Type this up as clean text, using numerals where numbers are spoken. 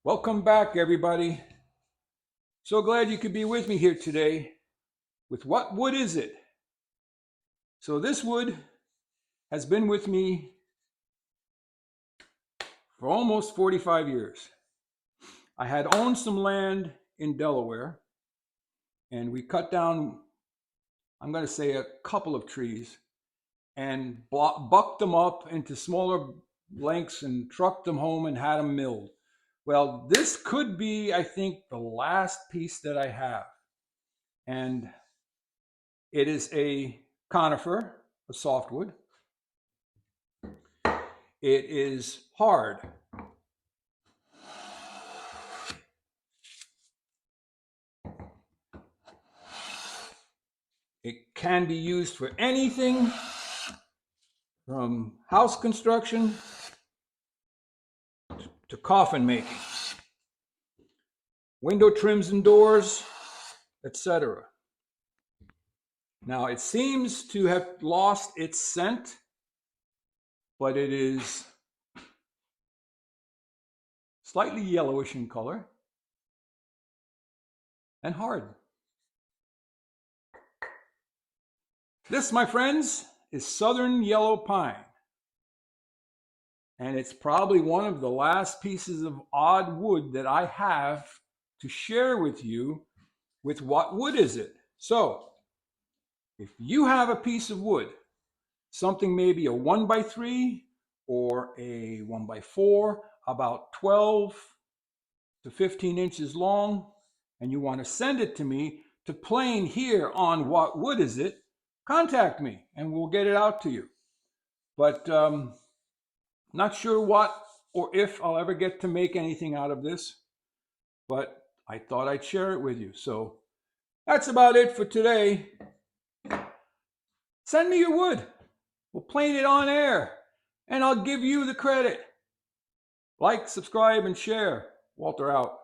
Welcome back, everybody. So glad you could be with me here today with What Wood Is It? So this wood has been with me for almost 45 years. I had owned some land in Delaware, and we cut down, I'm going to say, a couple of trees and bucked them up into smaller lengths and trucked them home and had them milled. Well, this could be, I think, the last piece that I have. And it is a conifer, a softwood. It is hard. It can be used for anything from house construction to coffin making, window trims and doors, etc. Now, it seems to have lost its scent, but it is slightly yellowish in color and hard. This, my friends, is southern yellow pine. And it's probably one of the last pieces of odd wood that I have to share with you with What Wood Is It? So, if you have a piece of wood, something maybe a 1x3 or a 1x4, about 12 to 15 inches long, and you want to send it to me to plane here on What Wood Is It? Contact me and we'll get it out to you. But not sure what or if I'll ever get to make anything out of this, but I thought I'd share it with you. So that's about it for today. Send me your wood. We'll plane it on air and I'll give you the credit. Like, subscribe, and share. Walter out.